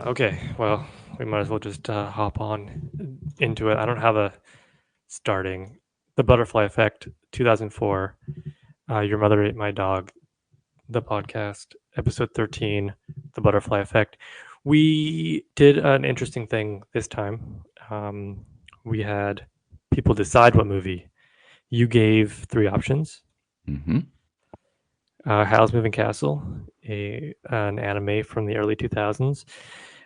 Okay, well, we might as well just hop on into it. I don't have a starting. The Butterfly Effect, 2004. Your Mother Ate My Dog, the podcast, episode 13, The Butterfly Effect. We did an interesting thing this time. We had people decide what movie. You gave three options. Mm-hmm. Howl's Moving Castle, an anime from the early 2000s.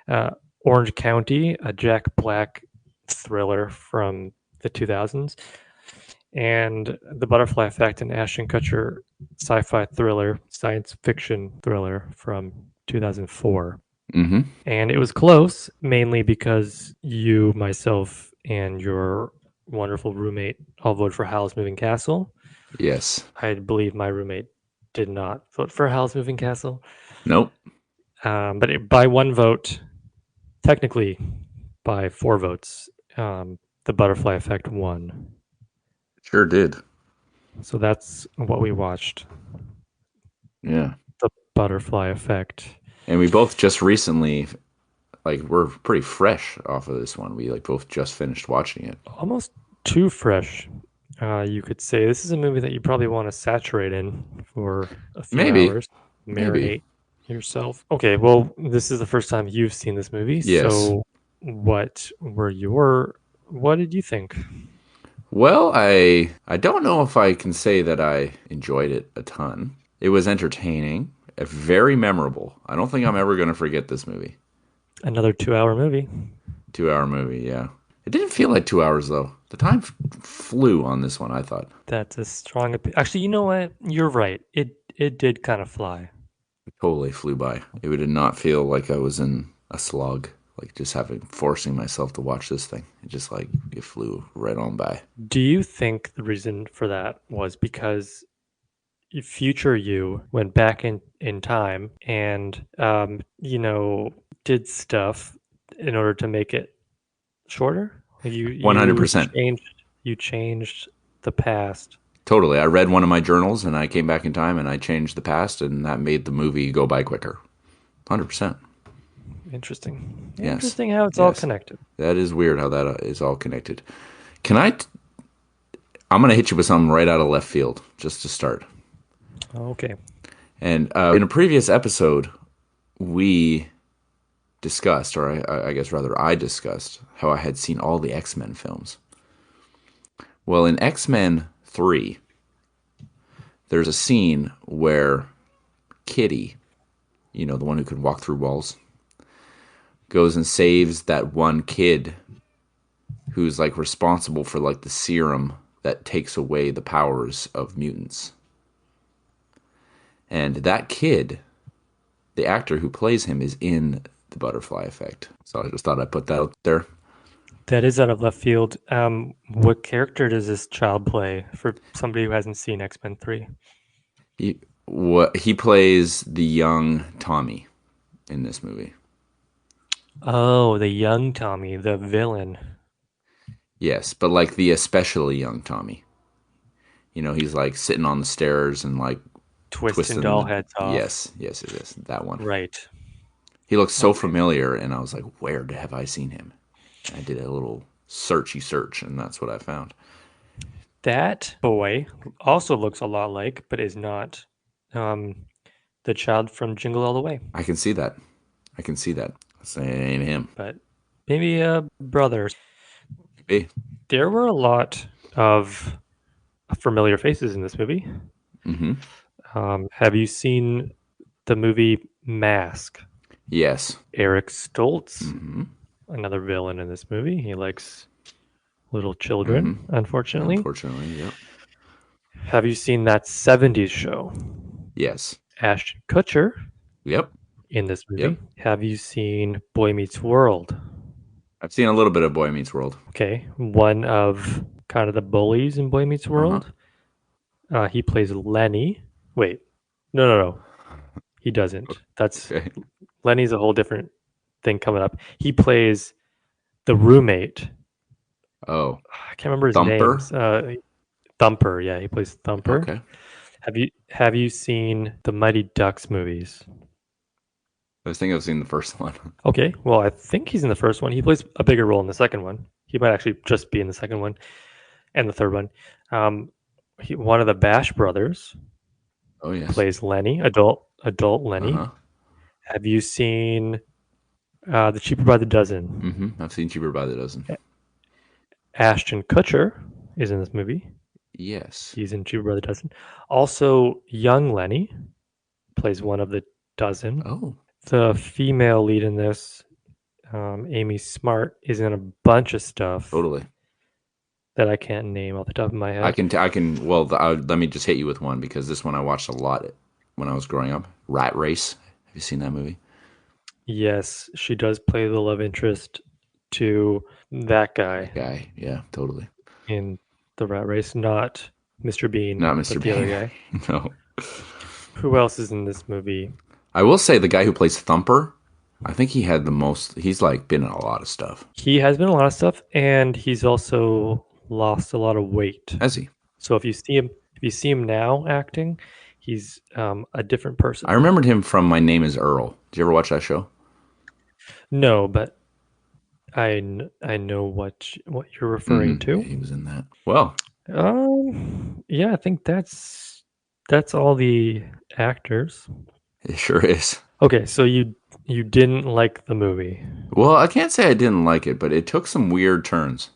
Uh, Orange County, a Jack Black thriller from the 2000s. And The Butterfly Effect, an Ashton Kutcher sci-fi thriller, science fiction thriller from 2004. Mm-hmm. And it was close, mainly because you, myself, and your wonderful roommate all voted for Howl's Moving Castle. Yes. I believe my roommate did not vote for Howl's Moving Castle. Nope. By one vote, technically by 4 votes, the Butterfly Effect won. Sure did. So that's what we watched, Yeah. the Butterfly Effect. And we both just recently, we're pretty fresh off of this one. We both just finished watching it. Almost too fresh, you could say. This is a movie that you probably want to saturate in for a few Maybe. hours, Maybe. marinate yourself. Okay, well, this is the first time you've seen this movie, Yes. so what did you think? Well, I don't know if I can say that I enjoyed it a ton. It was entertaining, very memorable. I don't think I'm ever going to forget this movie. Another 2-hour movie. 2 hour movie, yeah. It didn't feel like 2 hours though. The time flew on this one, I thought. That's a strong opinion. Actually, you know what? You're right. It did kind of fly. It totally flew by. It did not feel like I was in a slog, like just forcing myself to watch this thing. It just it flew right on by. Do you think the reason for that was because future you went back in time and did stuff in order to make it shorter? One hundred You percent, changed the past. totally. I read one of my journals and I came back in time and I changed the past, and that made the movie go by quicker. 100%. Interesting. Yes, Interesting how it's all yes. connected. That is weird how that is all connected. Can I? I'm gonna hit you with something right out of left field just to start. Okay. And in a previous episode, we discussed, or I guess rather I discussed, how I had seen all the X-Men films. Well, in X-Men 3, there's a scene where Kitty, the one who could walk through walls, goes and saves that one kid who's responsible for the serum that takes away the powers of mutants. And that kid, the actor who plays him, is in The Butterfly Effect. So I just thought I'd put that out there. That is out of left field. What character does this child play for somebody who hasn't seen X-Men 3? He plays the young Tommy in this movie. Oh, the young Tommy, the villain. Yes, but the especially young Tommy. He's sitting on the stairs and Twisting twisting doll heads off. yes, that one. Right. He looks so familiar, and I was like, where have I seen him? And I did a little searchy search, and that's what I found. That boy also looks a lot like, but is not the child from Jingle All the Way. I can see that. That's ain't him. But maybe a brother. Hey. There were a lot of familiar faces in this movie. Mm-hmm. Have you seen the movie Mask? Yes. Eric Stoltz, Mm-hmm. another villain in this movie. He likes little children, unfortunately. Unfortunately, yep. Have you seen that 70s show? Yes. Ashton Kutcher. Yep. In this movie. Yep. Have you seen Boy Meets World? I've seen a little bit of Boy Meets World. Okay. One of kind of the bullies in Boy Meets World. He plays Lenny. Wait. No. He doesn't. That's okay. Lenny's a whole different thing coming up. He plays the roommate. Oh. I can't remember his name. Thumper. Yeah, he plays Thumper. Okay. Have you seen the Mighty Ducks movies? I think I've seen the first one. Okay, well, I think he's in the first one. He plays a bigger role in the second one. He might actually just be in the second one and the third one. Um, one of the Bash brothers Oh yes. plays Lenny, adult Uh Lenny. huh. Have you seen The Cheaper by the Dozen? I've seen Cheaper by the Dozen. Ashton Kutcher is in this movie. Yes. He's in Cheaper by the Dozen. Also, young Lenny plays one of the dozen. Oh, The female lead in this, Amy Smart, is in a bunch of stuff totally. that I can't name off the top of my head. I can. Well, let me just hit you with one because this one I watched a lot when I was growing up. Rat Race. Have you seen that movie? Yes, she does play the love interest to that guy That guy. Yeah, totally. in the Rat Race, not Mr. Bean, Not Mr. but the other Bean. guy. No. Who else is in this movie? I will say the guy who plays Thumper. I think he had the most. He's like been in a lot of stuff. He has been in a lot of stuff, and he's also lost a lot of weight. Has he? So if you see him now acting, he's a different I person. remembered him from My Name Is Earl. Did you ever watch that show? No, but I know what you're referring Yeah, to. he was in that. Well, Yeah, I think that's all the actors. it sure is. Okay, so you didn't like the movie. Well, I can't say I didn't like it, but it took some weird turns.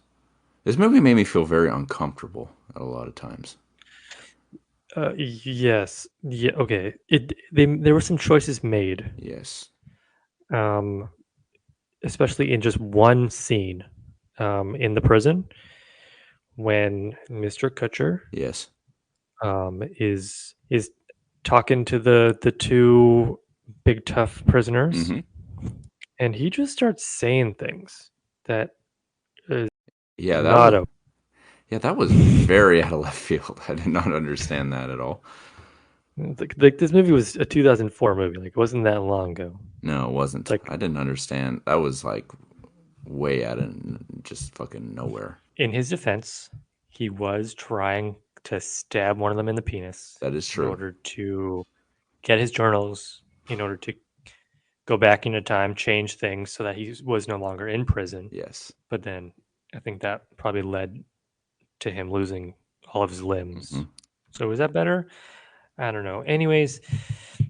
This movie made me feel very uncomfortable at a lot of times. Yes, yeah, okay. There were some choices made, Yes. um, especially in just one scene, in the prison when Mr. Kutcher Yes. is talking to the two big tough prisoners, hmm and he just starts saying things that is Yeah, that not was okay. yeah, that was very out of left field. I did not understand that at all. Like this movie was a 2004 movie. Like it wasn't that long ago. No, it It's wasn't. like I didn't understand. That was like way out of just fucking nowhere. in his defense, he was trying to stab one of them in the penis That is in true. order to get his journals, in order to go back into time, change things so that he was no longer in prison. Yes. But then I think that probably led to him losing all of his limbs. hmm So is that better? I don't know. Anyways,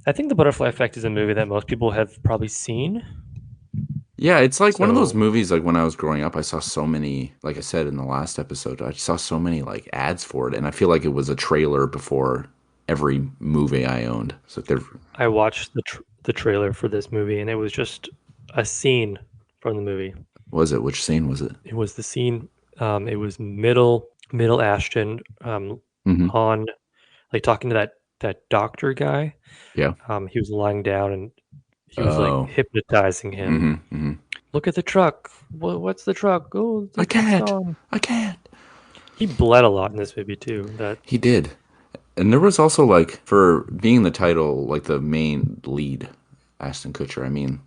I think The Butterfly Effect is a movie that most people have probably seen. Yeah, it's like one of those So movies like when I was growing up, I saw so many, like I said in the last episode, I saw so many like ads for it and I feel like it was a trailer before every movie I owned. So there I watched the trailer for this movie, and it was just a scene from the movie. was it? Which scene was it? It was the scene. It was middle Ashton, hmm on like talking to that doctor guy. Yeah. He was lying down, and he was like Oh. hypnotizing him. hmm Look at the truck. What's the truck? Oh, I the truck's can't. gone. I can't. He bled a lot in this movie too. That He did. And there was also like for being the title, like the main lead, Ashton Kutcher. I mean,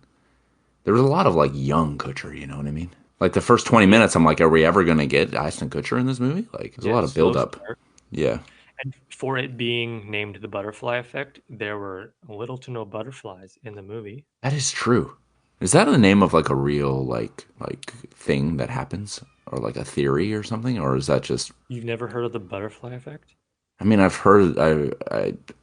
there was a lot of like young Kutcher. You know what I mean? Like the first 20 minutes, I'm like, are we ever gonna get Ashton Kutcher in this movie? Like, there's a yeah, lot of slow build up. start. Yeah, And for it being named the Butterfly Effect, there were little to no butterflies in the movie. that is true. Is that the name of like a real like thing that happens, or like a theory or something, or is that just? You've never heard of the Butterfly Effect? I mean, I've heard.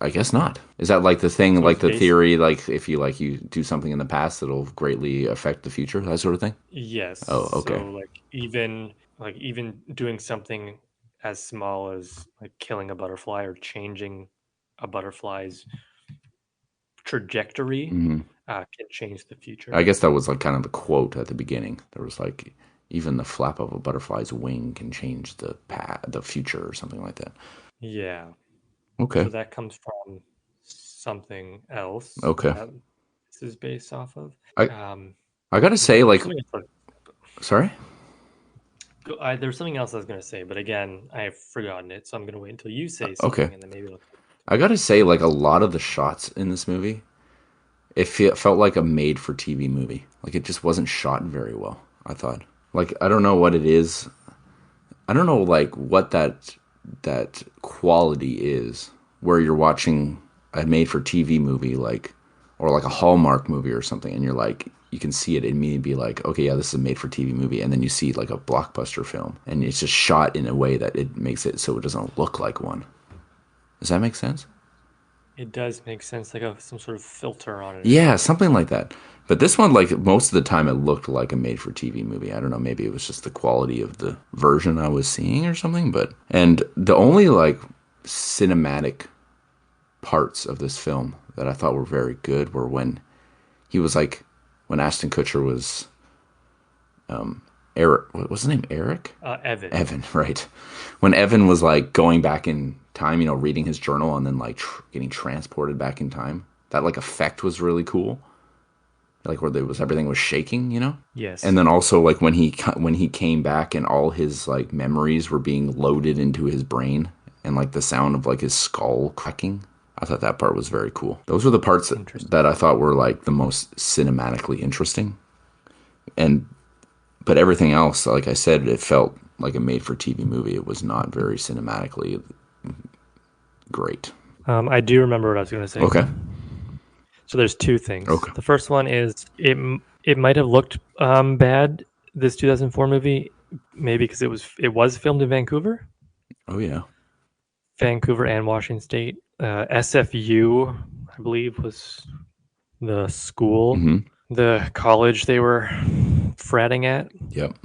I guess not. Is that like the thing, So like it's the based. theory, like if you like you do something in the past, it'll greatly affect the future, that sort of thing? Yes. Oh, okay. So even doing something as small as like killing a butterfly or changing a butterfly's trajectory hmm can change the future. I guess that was like kind of the quote at the beginning. There was like even the flap of a butterfly's wing can change the future, or something like that. Yeah. Okay. So that comes from something else Okay. that this is based off of. I Um, I gotta say, there's like, something else, sorry. there's something else I was going to say, but again, I have forgotten it. So I'm going to wait until you say Okay. something and then maybe I'll. I gotta say, like, a lot of the shots in this movie, felt like a made-for-TV movie. Like, it just wasn't shot very well. I thought. Like, I don't know what it is. I don't know, like, what that quality is, where you're watching a made-for-TV movie, like or like a Hallmark movie or something, and you're like, you can see it immediately be like, okay, yeah, this is a made for TV movie. And then you see like a blockbuster film, and it's just shot in a way that it makes it so it doesn't look like one. Does that make sense? It does make sense, like some sort of filter on it or Yeah, something. something like that. But this one, like most of the time, it looked like a made for TV movie. I don't know, maybe it was just the quality of the version I was seeing or something. And the only like cinematic parts of this film that I thought were very good were when he was like, when Ashton Kutcher was Eric, what was his name? Eric? Evan. Evan, right. When Evan was like going back in time, reading his journal and then like getting transported back in time. That like effect was really cool. Like where there was everything was shaking. And Yes. then also like when he came back and all his like memories were being loaded into his brain and like the sound of like his skull cracking. I thought that part was very cool. Those were the parts Interesting. that I thought were like the most cinematically interesting. And but everything else, like I said, it felt like a made for TV movie. It was not very cinematically great. I do remember what I was going to say. Okay. So there's two things. Okay. The first one is it might have looked bad, this 2004 movie, maybe because it was filmed in Oh yeah. Vancouver and Washington State. SFU, I believe, was the school, Mm-hmm. the college they were fratting at. Yep.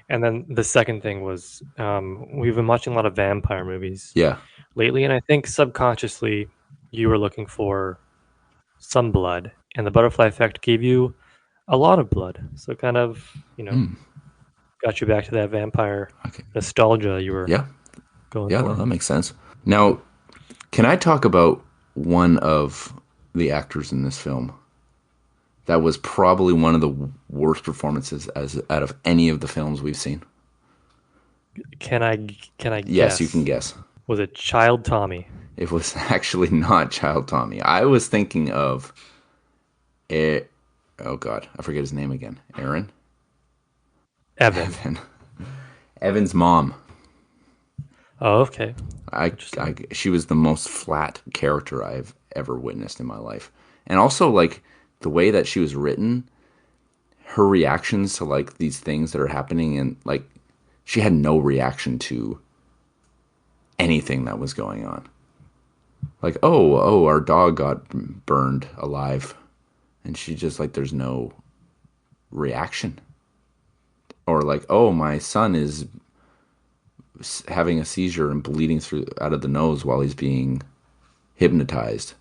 And then the second thing was we've been watching a lot of vampire movies Yeah. lately, and I think subconsciously you were looking for some blood, and the butterfly effect gave you a lot of blood. So kind of, Mm. got you back to that vampire Okay. nostalgia you were Yeah. going Yeah. No, for. that makes sense. Now, can I talk about one of the actors in this film that was probably one of the worst performances as out of any of the films we've seen? Can I can I Yes, you can guess? guess. Was it Child Tommy? It was actually not Child Tommy. I was thinking of it. Oh God, I forget his name again. Aaron. Evan. Evan. Evan's mom. Oh, okay. I Interesting. she was the most flat character I've ever witnessed in my life, and also like the way that she was written, her reactions to like these things that are happening, and like she had no reaction to anything that was going on. Like, oh, our dog got burned alive, and she just like there's no reaction, or like, oh, my son is having a seizure and bleeding through out of the nose while he's being hypnotized.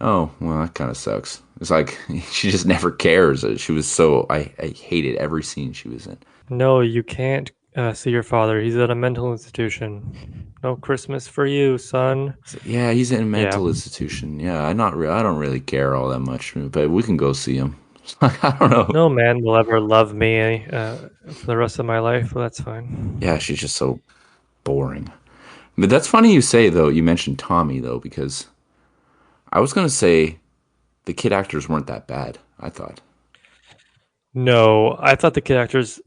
Oh, well, that kind of sucks. It's like she just never cares. She was so I hated every scene she was in. No, you can't see your father. He's at a mental institution. No Christmas for you, son. So, yeah, he's in a Yeah. mental institution. Yeah, I don't really care all that much, but we can go see him. I don't know. No man will ever love me for the rest of my life. Well, that's Yeah, fine. she's just so boring. But that's funny you say though. You mentioned Tommy though, because I was gonna say the kid actors weren't that bad. I thought. No, I thought the kid actors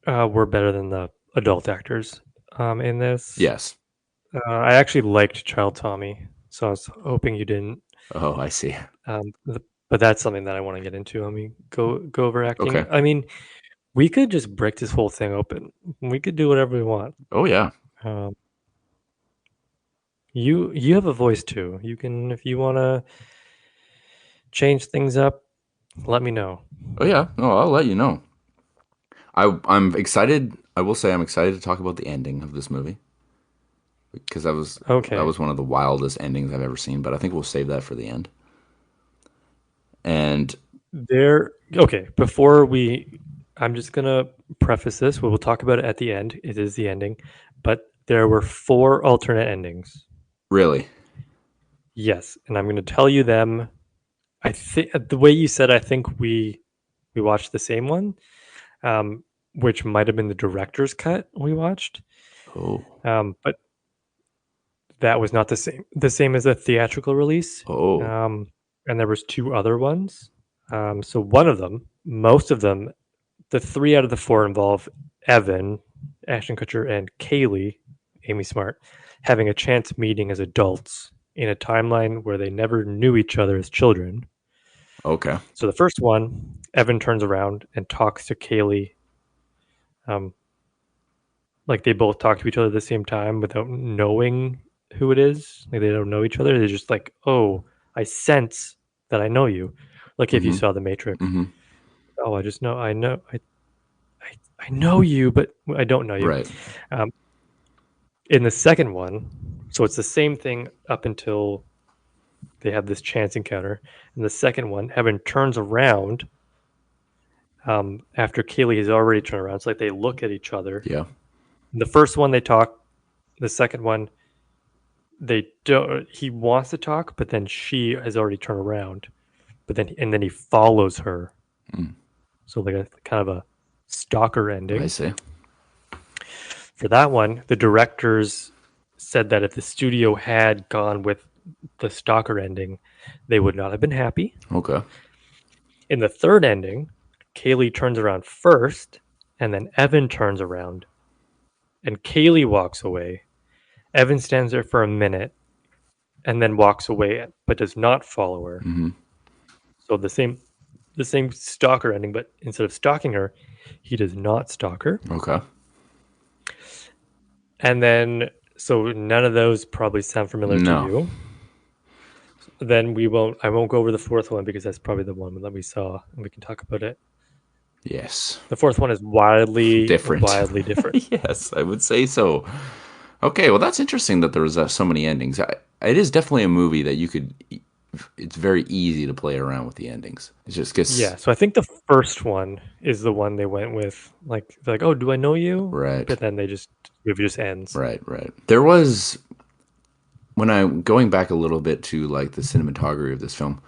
were better than the adult actors in this. Yes. I actually liked Child Tommy, so I was hoping you didn't. Oh, I see. But that's something that I want to get into. I mean, go over acting. Okay. I mean, we could just break this whole thing open. We could do whatever we want. Oh yeah. Um, you have a voice too. You can, if you want to change things up, let me know. Oh yeah. No, I'll let you know. I'm excited. I will say I'm excited to talk about the ending of this movie because that Okay. was one of the wildest endings I've ever seen. But I think we'll save that for the end. And There. Okay. Before we, I'm just gonna preface this. We will talk about it at the end. It is the ending, but there were four alternate endings. really, Yes, and I'm gonna tell you them. I think the way you said, I think we watched the same one, um, which might have been the director's cut we watched. oh, But that was not the same as a theatrical release. oh, Um, and there was two other ones. So one of them, most of them, the three out of the four involve Evan, Ashton Kutcher, and Kaylee, Amy Smart, having a chance meeting as adults in a timeline where they never knew each other as children. Okay. So the first one, Evan turns around and talks to Kaylee. Um, like they both talk to each other at the same time without knowing who it is. Like they don't know each other. They're just like, "Oh, I sense that I know you." Like if you Mm-hmm. saw The Matrix. Mm-hmm. Oh, I just know. I know you, but I don't know you. Right. Um, in the second one, so it's the same thing up until they have this chance encounter. In the second one, Evan turns around after Kaylee has already turned around. It's like they look at each other. Yeah. The first one they talk. The second one they don't. He wants to talk, but then she has already turned around. But then he follows her. Mm. So like a kind of a stalker I ending. see. For that one, the directors said that if the studio had gone with the stalker ending, they would not have been happy. Okay. In the third ending, Kaylee turns around first, and then Evan turns around, and Kaylee walks away. Evan stands there for a minute and then walks away, but does not follow her. Mm-hmm. So the same stalker ending, but instead of stalking her, he does not stalk her. Okay. And then, so none of those probably sound familiar to No. you. Then I won't go over the fourth one because that's probably the one that we saw and we can talk about it. Yes. The fourth one is wildly, Different. wildly different. Yes, I would say so. Okay, well, that's interesting that there was so many endings. It is definitely a movie that you could. It's very easy to play around with the endings. It just gets Yeah, so I think the first one is the one they went with. Like, they're like, oh, do I know you? right, But then movie just ends. right, right. There was when I'm going back a little bit to like the cinematography of this film.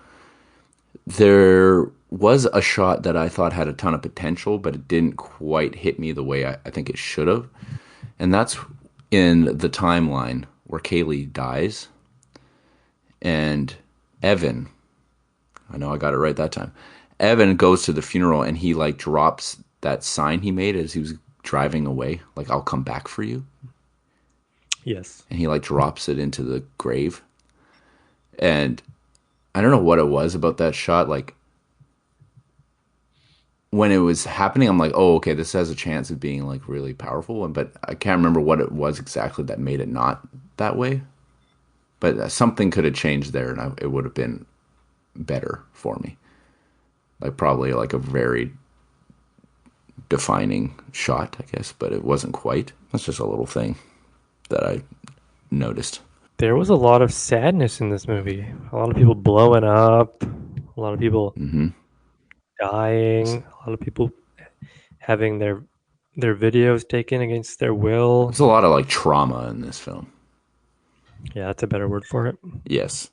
There was a shot that I thought had a ton of potential, but it didn't quite hit me the way I think it should have. And that's in the timeline where Kaylee dies and Evan, I know I got it right that time. Evan goes to the funeral and he like drops that sign he made as he was driving away, like I'll come back for you. Yes. And he like drops it into the grave. And I don't know what it was about that shot. Like when it was happening, I'm like, oh, okay, this has a chance of being like really powerful. But I can't remember what it was exactly that made it not that way. But something could have changed there, and it would have been better for me. Like probably like a very defining shot, I guess, but it wasn't quite. That's just a little thing that I noticed. There was a lot of sadness in this movie. A lot of people blowing up, a lot of people Mm-hmm. dying, a lot of people having their videos taken against their will. There's a lot of like trauma in this film. Yeah, that's a better word for it. Yes,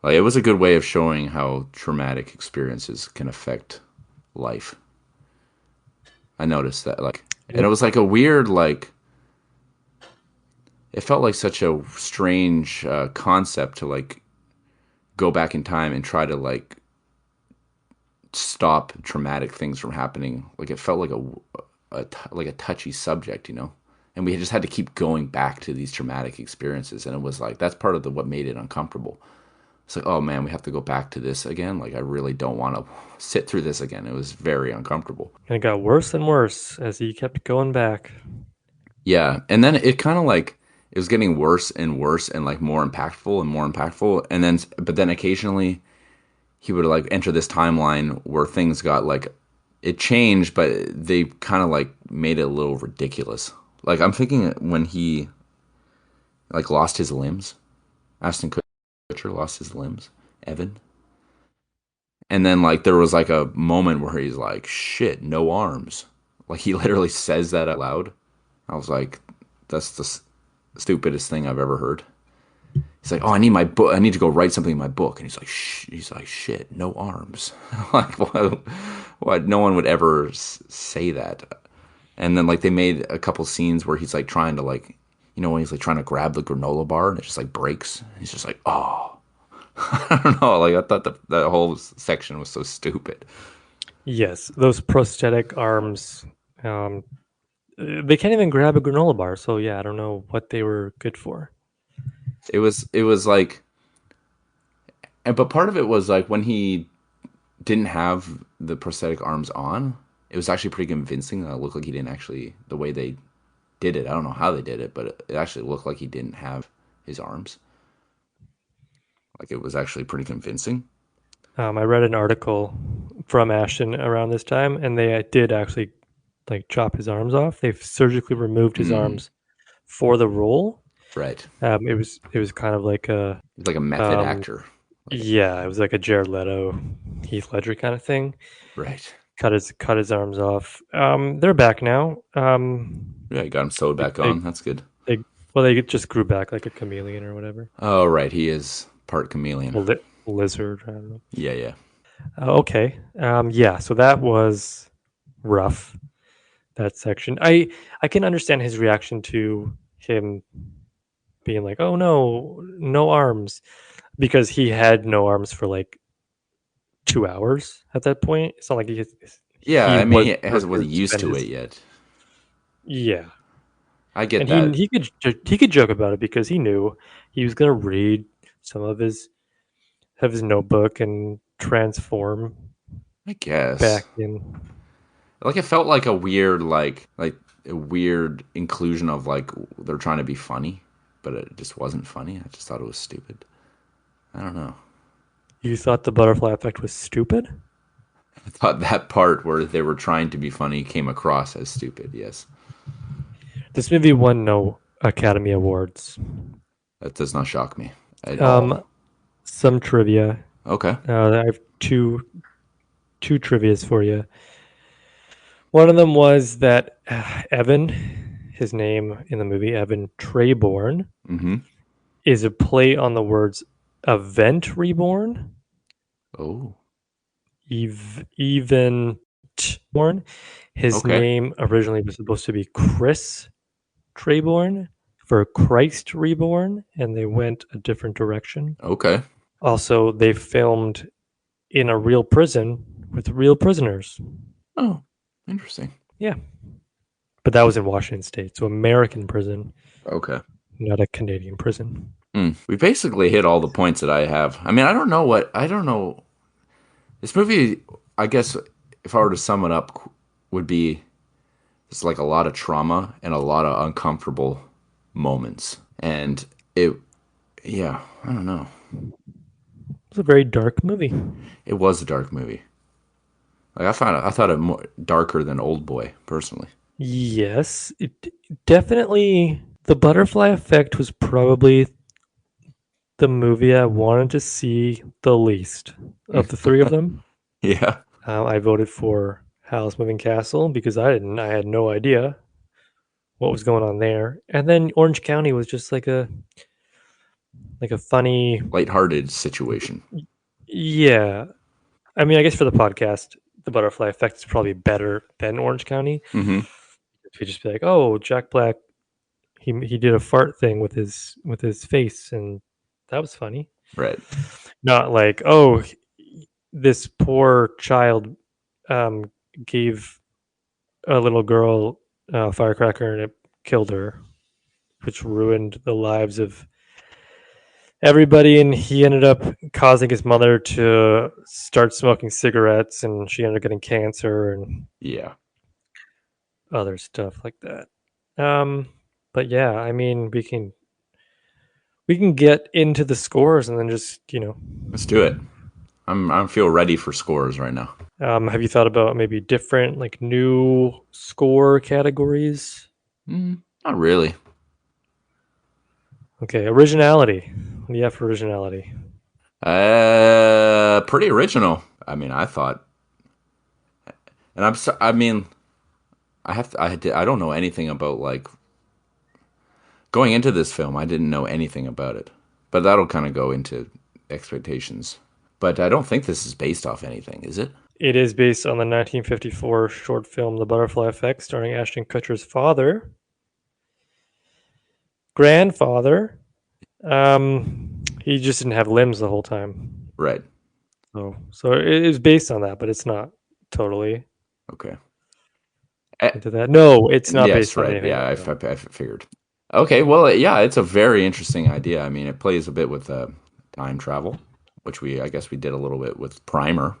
like it was a good way of showing how traumatic experiences can affect life. I noticed that, like, and Yep. it was like a weird, like, it felt like such a strange concept to like go back in time and try to like stop traumatic things from happening. Like it felt like like a touchy subject, you know. And we just had to keep going back to these traumatic experiences, and it was like that's part of what made it uncomfortable. It's like, oh man, we have to go back to this again. Like I really don't want to sit through this again. It was very uncomfortable. And it got worse and worse as he kept going back. Yeah, and then it kind of like it was getting worse and worse and like more impactful and more impactful, and then but then occasionally he would like enter this timeline where things got like it changed, but they kind of like made it a little ridiculous. Like I'm thinking when he like lost his limbs, Ashton Kutcher lost his limbs, Evan, and then like there was like a moment where he's like, "Shit, no arms." Like he literally says that out loud. I was like, "That's the stupidest thing I've ever heard." He's like, "Oh, I need my book. I need to go write something in my book." And he's like, "Shh." He's like, "Shit, no arms." Like, what? No one would ever say that. And then like they made a couple scenes where he's like trying to like, when he's like trying to grab the granola bar and it just like breaks. He's just like, "Oh." I don't know. Like I thought that whole section was so stupid. Yes, those prosthetic arms, um, they can't even grab a granola bar. So yeah, I don't know what they were good for. It was like, but part of it was like when he didn't have the prosthetic arms on, it was actually pretty convincing. That it looked like he didn't actually, the way they did it. I don't know how they did it, but it actually looked like he didn't have his arms. Like it was actually pretty convincing. I read an article from Ashton around this time, and they did actually like chop his arms off. They've surgically removed his Mm, arms for the role. right. It was kind of like a He's like a method um, actor. Like, yeah, it was like a Jared Leto, Heath Ledger kind of thing. right. Cut his arms off. They're back now. Yeah, he got him sewed They, back they on. That's good. they well they just grew back like a chameleon or whatever. Oh, right. He is part chameleon. A lizard. I don't know. Yeah, yeah. Okay. Yeah. So that was rough. That section. I can understand his reaction to him being like, "Oh no, no arms," because he had no arms for like 2 hours at that point. It's not like Yeah, he I mean, was he wasn't prepared to used spend to it his yet. yeah, I get and he that. he could he could joke about it because he knew he was gonna read some of his notebook and transform I guess. back in. Like it felt like a weird, like a weird inclusion of like they're trying to be funny, but it just wasn't funny. I just thought it was stupid. I don't know. You thought the butterfly effect was stupid? I thought that part where they were trying to be funny came across as stupid. Yes, This movie won no Academy Awards. that does not shock me at all. Um, some trivia. Okay. I have two trivia's for you. One of them was that Evan, his name in the movie Evan Trayborn, Mm-hmm. is a play on the words "event reborn," Oh. even born. His Okay. name originally was supposed to be Chris Trayborn for Christ Reborn, and they went a different direction. Okay. Also, they filmed in a real prison with real prisoners. Oh, interesting. Yeah, but that was in Washington State, so American prison, Okay. not a Canadian prison. We basically hit all the points that I have. I mean, I don't know. This movie, I guess, if I were to sum it up, would be it's like a lot of trauma and a lot of uncomfortable moments. And it, yeah, I don't know. It was a very dark movie. It was a dark movie. Like I thought it more darker than Old Boy, personally. Yes, it definitely. The Butterfly Effect was probably the movie I wanted to see the least of the three of them. Yeah, I voted for Howl's Moving Castle because I had no idea what was going on there. And then Orange County was just like a funny, lighthearted situation. yeah. I mean, I guess for the podcast, the Butterfly Effect is probably better than Orange County. Mm-hmm. We just be like, oh, Jack Black, he did a fart thing with his face, and that was funny. Right. Not like, oh, this poor child um, gave a little girl a firecracker and it killed her, which ruined the lives of everybody. And he ended up causing his mother to start smoking cigarettes, and she ended up getting cancer and Yeah. other stuff like that. Um, but yeah, I mean, we can get into the scores and then just Let's do it. I feel ready for scores right now. have you thought about maybe different like new score categories? Not really. Okay, originality. What do you have for originality? Pretty original. I mean, I thought, and I mean, I don't know anything about like going into this film. I didn't know anything about it, but that'll kind of go into expectations. But I don't think this is based off anything, is it? It is based on the 1954 short film The Butterfly Effect, starring Ashton Kutcher's grandfather. He just didn't have limbs the whole time. Right. So it is based on that, but it's not totally Okay. Eh, into that. No, it's not yes. based on Right. anything Yeah. like that. I figured. Okay. Well, yeah. It's a very interesting idea. I mean, it plays a bit with time travel, which I guess we did a little bit with Primer.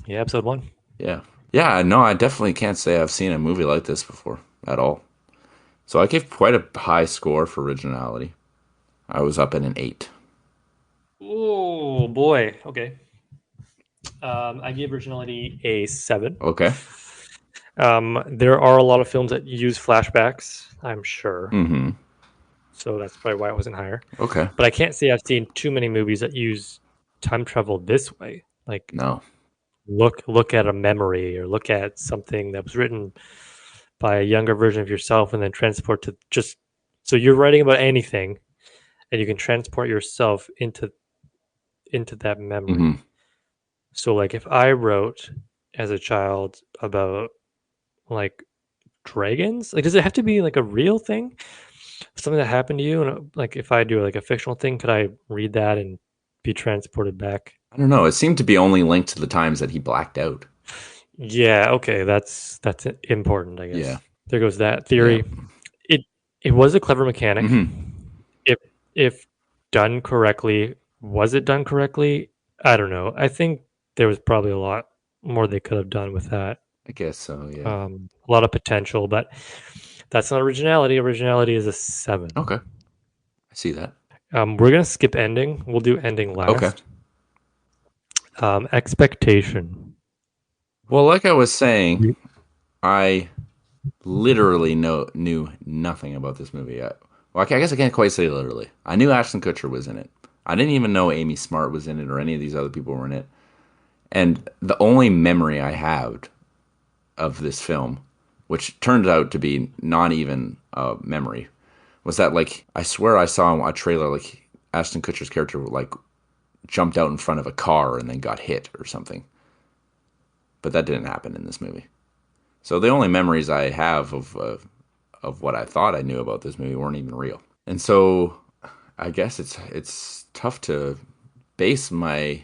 Yeah, episode one. Yeah. Yeah, no, I definitely can't say I've seen a movie like this before at all. So I gave quite a high score for originality. I was up at an 8. Oh boy. Okay. I gave originality a 7. Okay. There are a lot of films that use flashbacks, I'm sure. Mm-hmm. So that's probably why it wasn't higher. Okay. But I can't say I've seen too many movies that use time travel this way. Like No. look at a memory or look at something that was written by a younger version of yourself and then transport to just so you're writing about anything and you can transport yourself into that memory. Mm-hmm. So like if I wrote as a child about like dragons, like does it have to be like a real thing? Something that happened to you and like if I do like a fictional thing, could I read that and be transported back? I don't know. It seemed to be only linked to the times that he blacked out. Yeah, okay, that's important, I Yeah. guess. There goes that Yeah. theory. It it was a clever mechanic. Mm-hmm. If if done correctly, was it done correctly? I don't know. I think there was probably a lot more they could have done with that. I guess so, yeah. A lot of potential, but that's not originality. Originality is a Okay. 7. I see that. We're gonna skip ending. We'll do ending Okay. last. Expectation. Well, like I was saying, I literally knew nothing about this movie. Well, I guess I can't quite say literally. I knew Ashton Kutcher was in it. I didn't even know Amy Smart was in it or any of these other people were in it. And the only memory I had of this film, which turned out to be not even a memory, was that like I swear I saw a trailer like Ashton Kutcher's character like jumped out in front of a car and then got hit or something. But that didn't happen in this movie. So the only memories I have of what I thought I knew about this movie weren't even real. And so I guess it's tough to base my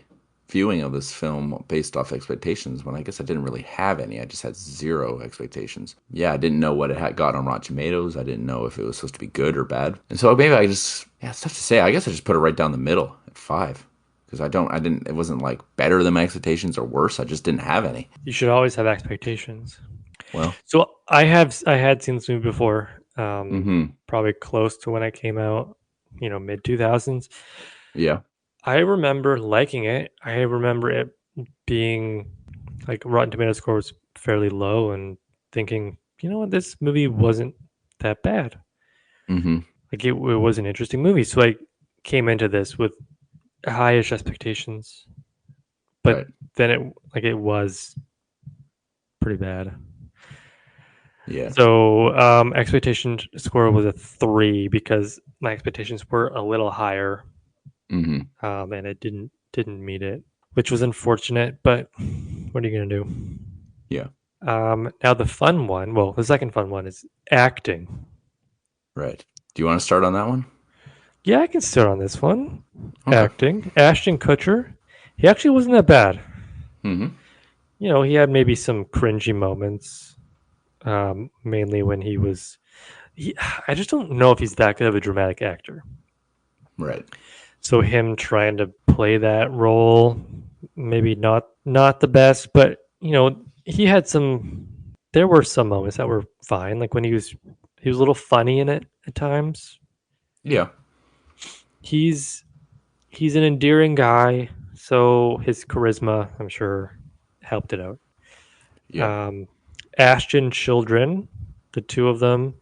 viewing of this film based off expectations when I guess I didn't really have any. I just had zero expectations. Yeah, I didn't know what it had got on Rotten Tomatoes. I didn't know if it was supposed to be good or bad. And so maybe I just yeah, it's tough to say. I guess I just put it right down the middle at 5 because I didn't it wasn't like better than my expectations or worse. I just didn't have any. You should always have expectations. Well, So I had seen this movie before, mm-hmm. probably close to when I came out, mid 2000s. Yeah. I remember liking it. I remember it being like Rotten Tomato score was fairly low and thinking, you know what, this movie wasn't that bad. Mm-hmm. Like it was an interesting movie. So I came into this with highish expectations, but Right. then it was pretty bad. Yeah. So expectation score was a 3 because my expectations were a little higher, Mm-hmm. and it didn't meet it, which was unfortunate. But what are you gonna do? Yeah. Now the fun one, well, the second fun one is acting. Right. Do you want to start on that one? Yeah, I can start on this one. Okay. Acting. Ashton Kutcher. He actually wasn't that bad. Mm-hmm. He had maybe some cringy moments, mainly when he was. I just don't know if he's that good of a dramatic actor. Right. So him trying to play that role, maybe not the best, but he had some. There were some moments that were fine, like when he was a little funny in it at times. Yeah. He's he's an endearing guy, so his charisma, I'm sure, helped it out. Yeah. Um, Ashton children, the two of them,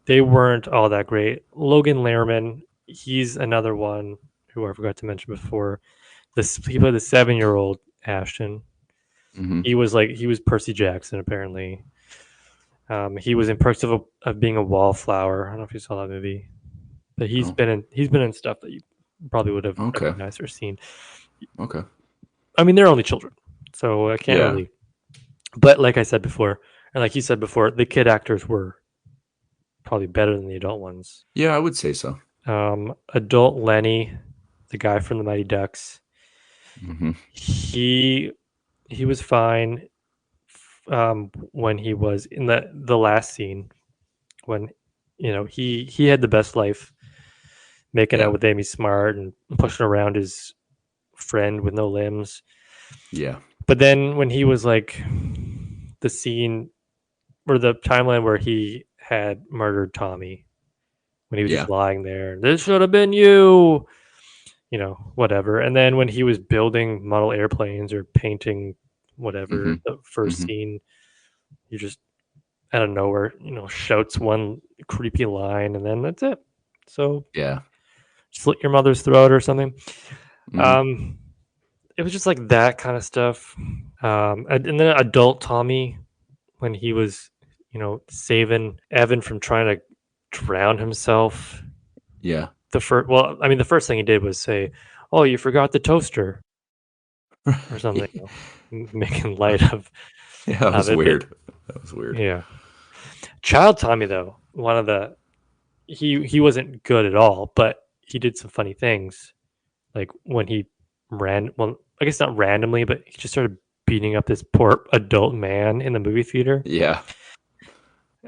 they weren't all that great. Logan Lerman, he's another one who I forgot to mention before. He played the 7-year-old Ashton. Mm-hmm. He was Percy Jackson apparently. He was in Perks of Being a Wallflower. I don't know if you saw that movie, but he's Oh. been in stuff that you probably would have Okay. recognized or seen. Okay. I mean, they're only children, so I can't Yeah. really. But like I said before, and like you said before, the kid actors were probably better than the adult ones. Yeah, I would say so. Adult Lenny, the guy from the Mighty Ducks, Mm-hmm. he he was fine when he was in the last scene when he had the best life making out Yeah. with Amy Smart and pushing around his friend with no limbs. Yeah. But then when he was like the scene or the timeline where he had murdered Tommy, when he was just Yeah. lying there, this should have been you, whatever. And then when he was building model airplanes or painting whatever, Mm-hmm. the first Mm-hmm. scene, he just out of nowhere, shouts one creepy line, and then that's it. So Yeah. slit your mother's throat or something. Mm-hmm. Um, it was just like that kind of stuff. And then adult Tommy, when he was, saving Evan from trying to drown himself. Yeah. The first thing he did was say, "Oh, you forgot the toaster," or something, making light Yeah, that of was it. But weird. That was weird. yeah, child Tommy though, one of the he wasn't good at all, but he did some funny things, like when he I guess not randomly, but he just started beating up this poor adult man in the movie theater. Yeah.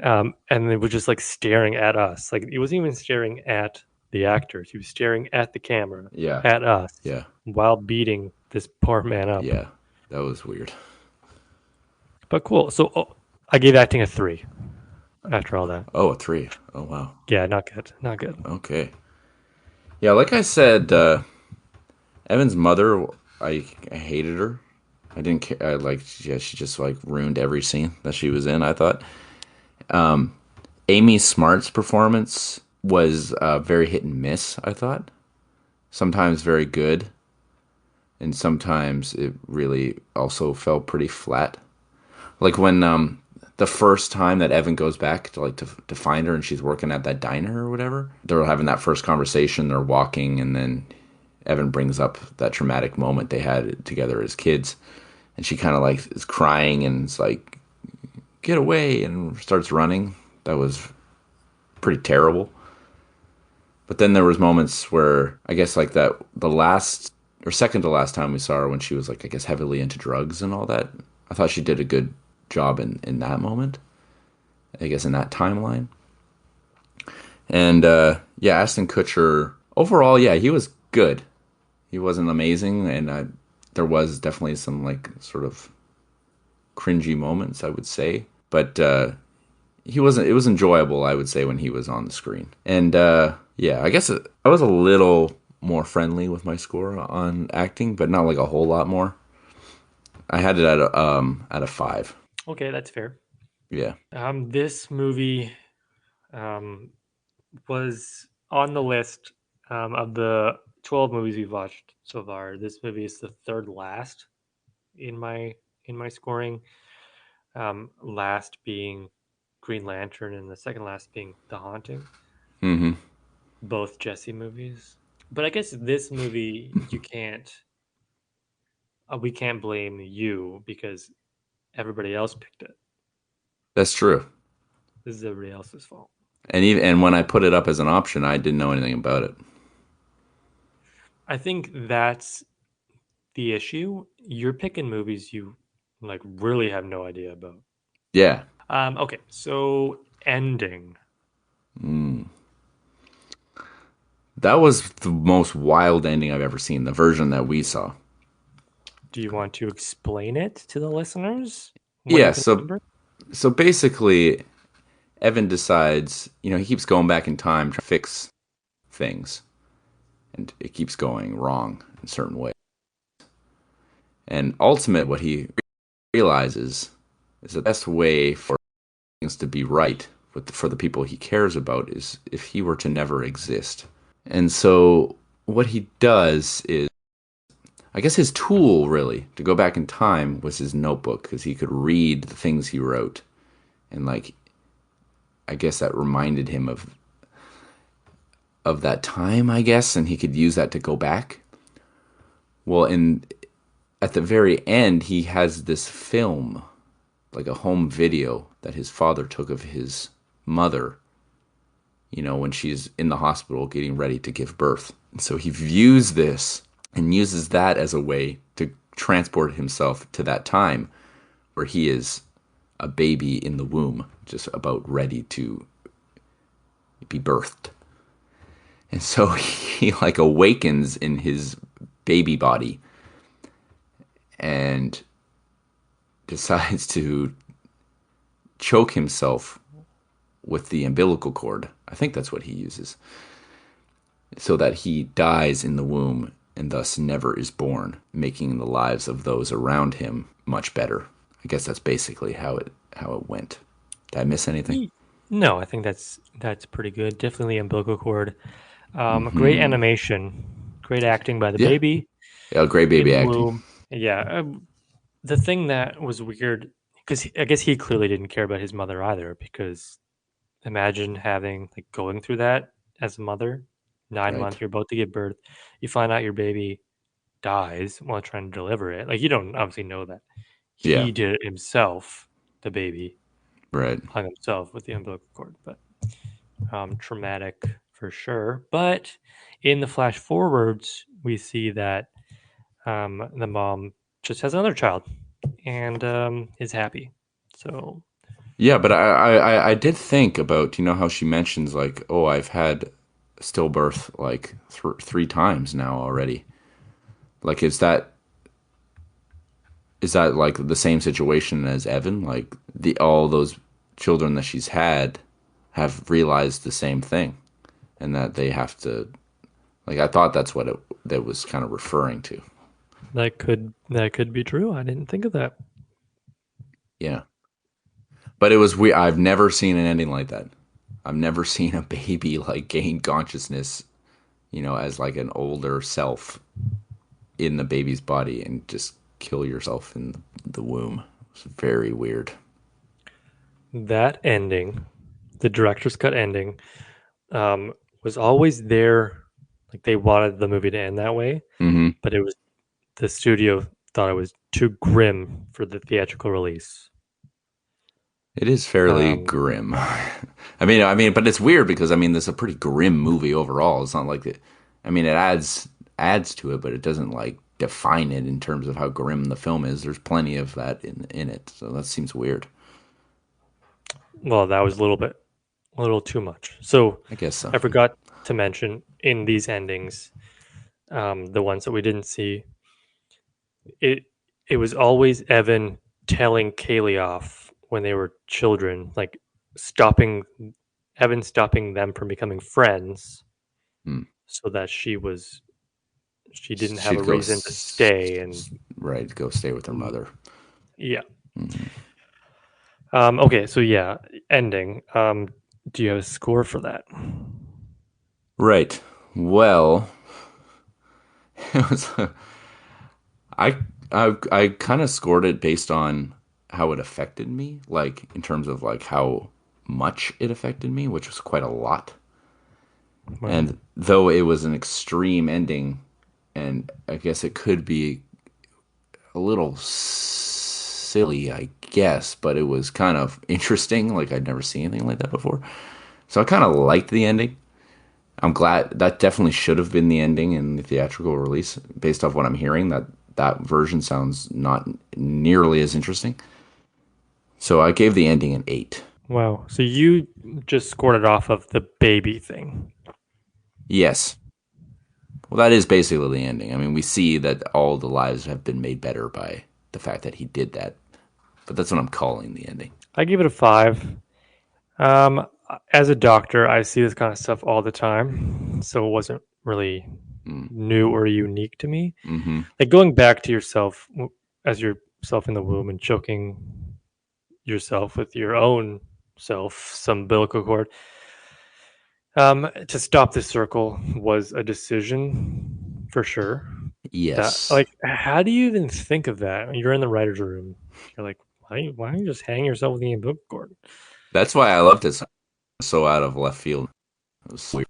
And they were just like staring at us. Like he wasn't even staring at the actors. He was staring at the camera, Yeah. at us, Yeah. while beating this poor man up. Yeah. That was weird. But cool. So I gave acting a 3 after all that. Oh, a three. Oh, wow. Yeah, not good. Not good. Okay. Yeah, like I said, Evan's mother, I hated her. I didn't care. Yeah, she just like ruined every scene that she was in. I thought Amy Smart's performance was very hit and miss. I thought sometimes very good, and sometimes it really also fell pretty flat. Like when the first time that Evan goes back to to find her and she's working at that diner or whatever, they're having that first conversation. They're walking, and then Evan brings up that traumatic moment they had together as kids, and she kind of like is crying and is like, "Get away!" and starts running. That was pretty terrible. But then there was moments where I guess like that the last or second to last time we saw her when she was like I guess heavily into drugs and all that. I thought she did a good job in that moment. I guess in that timeline. And yeah, Ashton Kutcher overall, yeah, he was good. He wasn't amazing, and there was definitely some like sort of cringy moments, I would say. But he wasn't. It was enjoyable, I would say, when he was on the screen. And yeah, I guess I was a little more friendly with my score on acting, but not like a whole lot more. I had it at a 5. Okay, that's fair. Yeah. This movie was on the list of the 12 movies we've watched so far. This movie is the third last in my scoring. Last being Green Lantern, and the second last being The Haunting. Mm-hmm. Both Jesse movies. But I guess this movie we can't blame you because everybody else picked it. That's true. This is everybody else's fault. And when I put it up as an option, I didn't know anything about it. I think that's the issue. You're picking movies you like really have no idea about. Yeah. Okay, so ending. Mm. That was the most wild ending I've ever seen. The version that we saw. Do you want to explain it to the listeners? What you Yeah. can So basically, Evan decides. He keeps going back in time to fix things, and it keeps going wrong in certain ways. And ultimate, what he realizes is the best way for things to be right for the people he cares about is if he were to never exist. And so what he does is, I guess his tool really to go back in time was his notebook because he could read the things he wrote, and like I guess that reminded him of that time, I guess, and he could use that to go back. Well, in at the very end, he has this film, like a home video that his father took of his mother, when she's in the hospital getting ready to give birth. And so he views this and uses that as a way to transport himself to that time where he is a baby in the womb, just about ready to be birthed. And so he like awakens in his baby body, and decides to choke himself with the umbilical cord. I think that's what he uses, so that he dies in the womb and thus never is born, making the lives of those around him much better. I guess that's basically how it went. Did I miss anything? Ye- No, I think that's pretty good. Definitely umbilical cord. Great animation, great acting by the Yeah. baby Yeah, great in baby the acting. womb. Yeah, the thing that was weird because I guess he clearly didn't care about his mother either. Because imagine having like going through that as a mother, nine Right. months, you're about to give birth, you find out your baby dies while trying to deliver it. Like you don't obviously know that Yeah. he did it himself. The baby Right. hung himself with the umbilical cord, but traumatic for sure. But in the flash forwards, we see that the mom just has another child and is happy. So Yeah, but I did think about, how she mentions like, oh, I've had stillbirth like three times now already. Like, is that like the same situation as Evan? Like the all those children that she's had have realized the same thing, and that they have to, like, I thought that's what it that was kind of referring to. that could be true. I didn't think of that. Yeah, but it was weird. I've never seen an ending like that. I've never seen a baby like gain consciousness, as like an older self in the baby's body and just kill yourself in the womb. It's very weird. That ending, the director's cut ending, um, was always there. Like they wanted the movie to end that way, Hmm. but it was the studio thought it was too grim for the theatrical release. It is fairly Um, grim. I mean, but it's weird because this is a pretty grim movie overall. It's not like it. I mean, it adds to it, but it doesn't like define it in terms of how grim the film is. There's plenty of that in it, so that seems weird. well, that was a little too much. So I guess so. I forgot to mention in these endings, the ones that we didn't see, it it was always Evan telling Kaylee off when they were children, like stopping Evan stopping them from becoming friends, Hmm. so that she didn't have a She'd go reason to stay. And right, go stay with her mm, mother. yeah, Hmm. okay, so yeah, ending. Do you have a score for that? Right. Well, it was. I I kind of scored it based on how it affected me, like in terms of like how much it affected me, which was quite a lot. Wow. And though it was an extreme ending, and I guess it could be a little silly, I guess, but it was kind of interesting. Like I'd never seen anything like that before. So I kind of liked the ending. I'm glad that definitely should have been the ending in the theatrical release. Based off what I'm hearing, that version sounds not nearly as interesting. So I gave the ending an 8. Wow. So you just scored it off of the baby thing. Yes. Well, that is basically the ending. I mean, we see that all the lives have been made better by the fact that he did that. But that's what I'm calling the ending. I give it a 5. Um, as a doctor, I see this kind of stuff all the time, so it wasn't really Mm. new or unique to me. Hmm. Like going back to yourself as yourself in the womb and choking yourself with your own self, some umbilical cord. To stop the circle was a decision for sure. That Yes. like, how do you even think of that? You're in the writer's room. You're like, why don't you just hang yourself with the umbilical cord? That's why I loved it so out of left field. It was weird.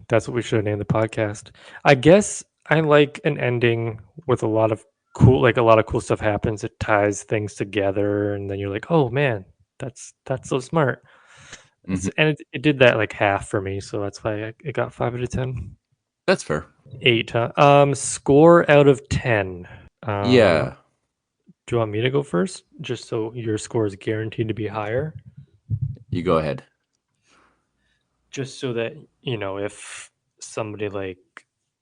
That's what we should have named the podcast. I guess I like an ending with a lot of a lot of cool stuff happens. It ties things together, and then you're like, oh man, that's so smart. Hmm. And it did that like half for me, so that's why it got 5 out of 10. That's fair. 8, huh? Score out of 10. Um, Yeah. do you want me to go first, just so your score is guaranteed to be higher? You go ahead. Just so that if somebody like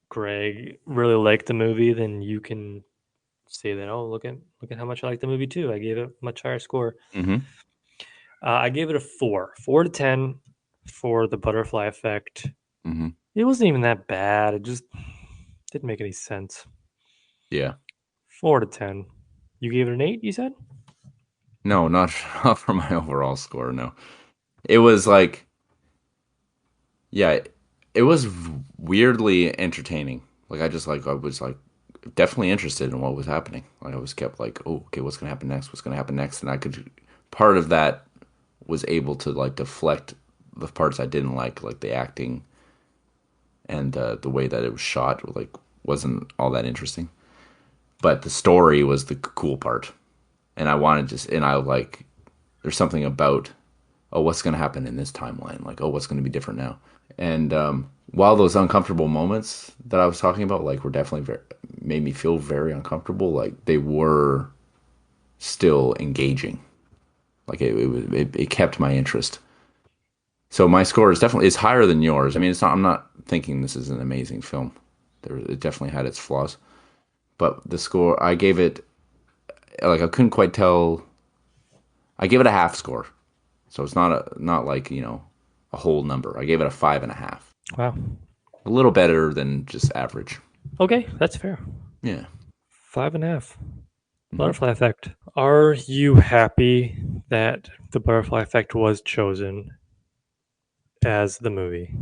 Greg really liked the movie, then you can say that, oh, look at how much I like the movie too. I gave it a much higher score. Mm-hmm. I gave it a 4 to 10 for the butterfly effect. Mm-hmm. It wasn't even that bad. It just didn't make any sense. Yeah. 4 to 10. You gave it an 8, you said? No, not not for my overall score. No, it was like, yeah, it was weirdly entertaining. Like I was like definitely interested in what was happening. Like I was kept like, oh, okay, what's gonna happen next? What's gonna happen next? And I could part of that was able to like deflect the parts I didn't like the acting and the way that it was shot. Like wasn't all that interesting. But the story was the cool part, and I wanted just and I like there's something about oh what's gonna happen in this timeline? Like oh what's gonna be different now? And while those uncomfortable moments that I was talking about, like, were definitely made me feel very uncomfortable, like they were still engaging. Like it kept my interest. So my score is definitely is higher than yours. I mean, it's not. I'm not thinking this is an amazing film. It definitely had its flaws, but the score I gave it like I couldn't quite tell. I gave it a half score, so it's not like a whole number. I gave it a 5.5. Wow. A little better than just average. Okay, that's fair. Yeah. 5.5. Hmm. Butterfly effect. Are you happy that the butterfly effect was chosen as the movie?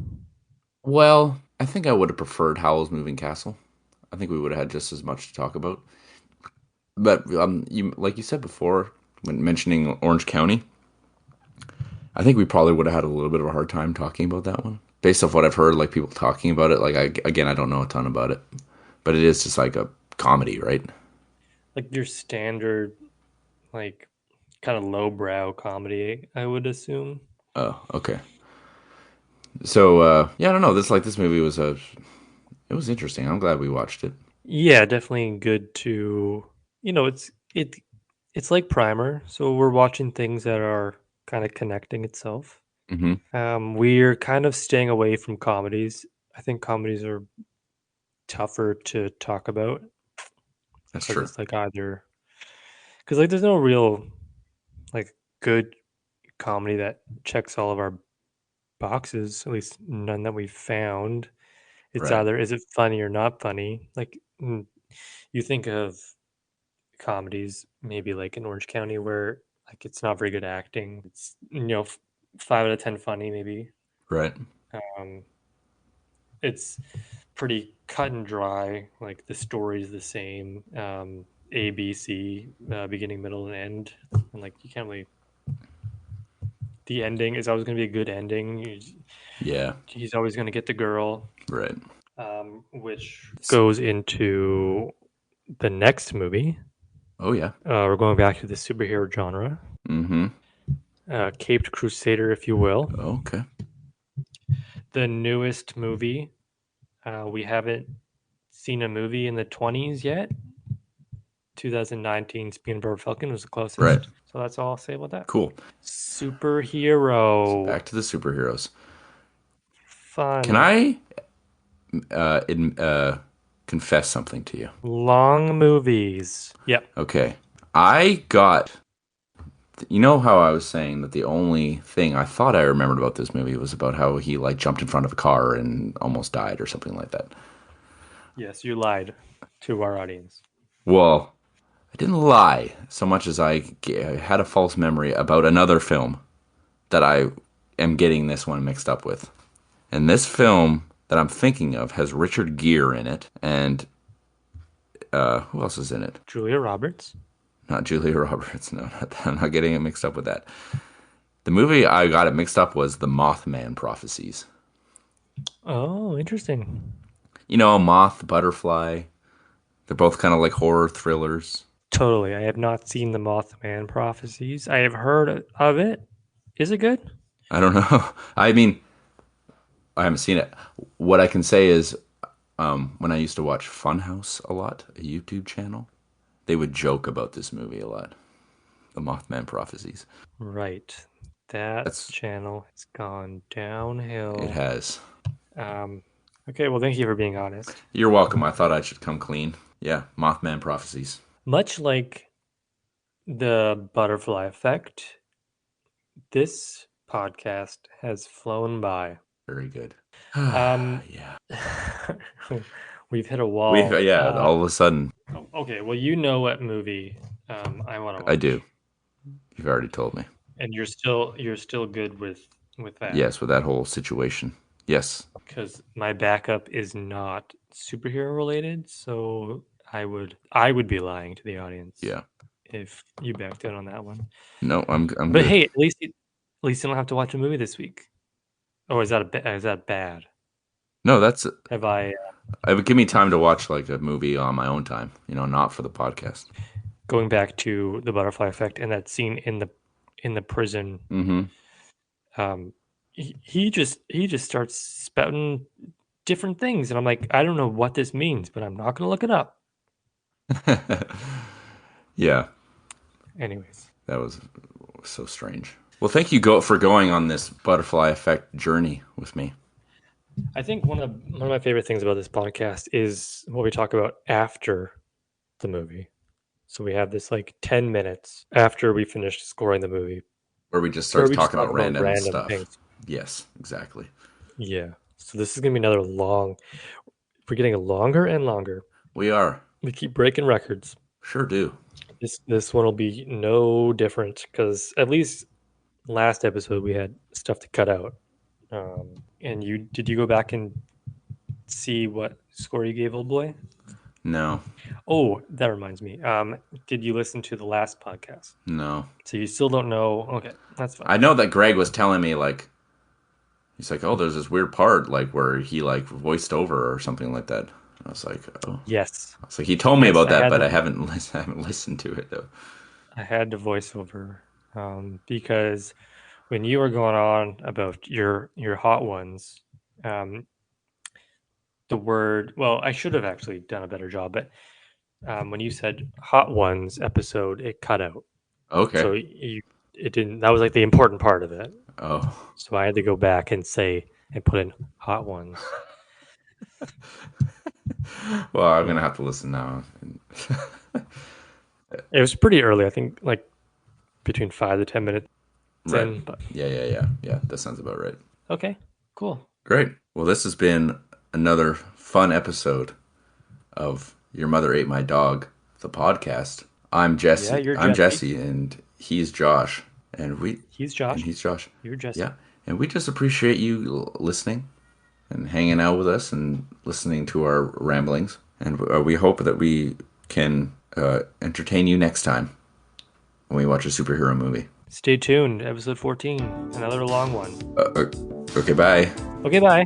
Well, I think I would have preferred Howl's Moving Castle. I think we would have had just as much to talk about. But you like you said before when mentioning Orange County, I think we probably would have had a little bit of a hard time talking about that one. Based off what I've heard, like people talking about it, like I don't know a ton about it, but it is just like a comedy, right? Like your standard, like kind of lowbrow comedy, I would assume. Oh, okay. So yeah, I don't know. This movie was it was interesting. I'm glad we watched it. Yeah, definitely good to, it's like Primer, so we're watching things that are kind of connecting itself. Hmm. We're kind of staying away from comedies. I think comedies are tougher to talk about That's because true. it's like either because like there's no real like good comedy that checks all of our boxes, at least none that we've found. It's Right. either is it funny or not funny. Like you think of comedies, maybe like in Orange County, where like it's not very good acting. It's 5 out of 10 funny, maybe. Right. Um, it's pretty cut and dry. Like the story's the same. A, B, C, beginning, middle, and end. And like you can't really. The ending is always going to be a good ending. Yeah. He's always going to get the girl, Right. which goes into the next movie. Oh yeah. We're going back to the superhero genre, Mm-hmm. Caped Crusader, if you will. Okay. The newest movie. We haven't seen a movie in the 20s yet. 2019 Spielberg Falcon was the Right. closest. So that's all I'll say about that. Cool. So Superhero. back to the superheroes. Can Fun. I confess something to you? Long movies. Yep. Okay. I got. You know how I was saying that the only thing I thought I remembered about this movie was about how he like jumped in front of a car and almost died or something like that. Yes, you lied to our audience. Well, I didn't lie so much as I had a false memory about another film that I am getting this one mixed up with. And this film that I'm thinking of has Richard Gere in it, and who else is in it? Julia Roberts. Not Julia Roberts. No, I'm not getting it mixed up with that. The movie I got it mixed up was The Mothman Prophecies. Oh, interesting. You know, moth, butterfly. They're both kind of like horror thrillers. Totally. I have not seen the Mothman Prophecies. I have heard of it. Is it good? I don't know. I mean, I haven't seen it. What I can say is, when I used to watch Funhouse a lot, a YouTube channel, they would joke about this movie a lot. The Mothman Prophecies. Right. That That's channel has gone it downhill. has. Um, okay, well, thank you for being honest. You're welcome. I thought I should come clean. Yeah, Mothman Prophecies. Much like the butterfly effect, this podcast has flown by. Very good. Um, Yeah. we've hit a We've wall. yeah, all of a sudden Okay, well, you know what movie I want to I do. watch, You've already told me. and you're still good with that Yes, with that whole situation. Yes. because my backup is not superhero related, so I would be lying to the audience Yeah. if you backed out on that one. No, I'm But good. hey, at least you don't have to watch a movie this week. Oh, is that bad? No, that's Have I it would give me time to watch like a movie on my own time, not for the podcast. going back to the butterfly effect and that scene in the prison? Mm-hmm. He just starts spouting different things, and I'm like, I don't know what this means, but I'm not gonna look it up. Yeah, Anyways, that was so strange. Well, thank you for going on this butterfly effect journey with me. I think one of my favorite things about this podcast is what we talk about after the movie. So we have this like 10 minutes after we finish scoring the movie Where we just where start we just talking talk about about random random stuff. things. Yes, exactly. Yeah. So this is gonna be another long. We're getting longer and longer. We are. We keep breaking records. Sure do. This one will be no different because at least last episode we had stuff to cut out. And did you go back and see what score you gave Old Boy? No, Oh, that reminds me. Did you listen to the last podcast? no. So you still don't know? Okay, that's I fine. know that Greg was telling me like he's like, oh, there's this weird part like where he like voiced over or something like that. I was like, oh. Yes, I was like, he told me yes, about I that, had but to. I haven't listened to it though. I had to voice over because when you were going on about your hot ones, um, the word. Well, I should have actually done a better job, but when you said hot ones episode, it cut out. Okay. So it didn't. That was like the important part of it. Oh. So I had to go back and say and put in hot ones. Well, I'm gonna Yeah, have to listen now. it was pretty early. I think like between 5 to 10 minutes Right. in. But Yeah. That sounds about right. okay, cool. Great. Well, this has been another fun episode of Your Mother Ate My Dog, the podcast. I'm Yeah, Jesse. you're I'm Jesse. Jesse, and he's Josh, and He's Josh. he's Josh. You're Jesse. Yeah, and we just appreciate you listening and hanging out with us and listening to our ramblings. And we hope that we can entertain you next time when we watch a superhero movie. Stay tuned. Episode 14, another long one. Okay, bye. Okay, bye.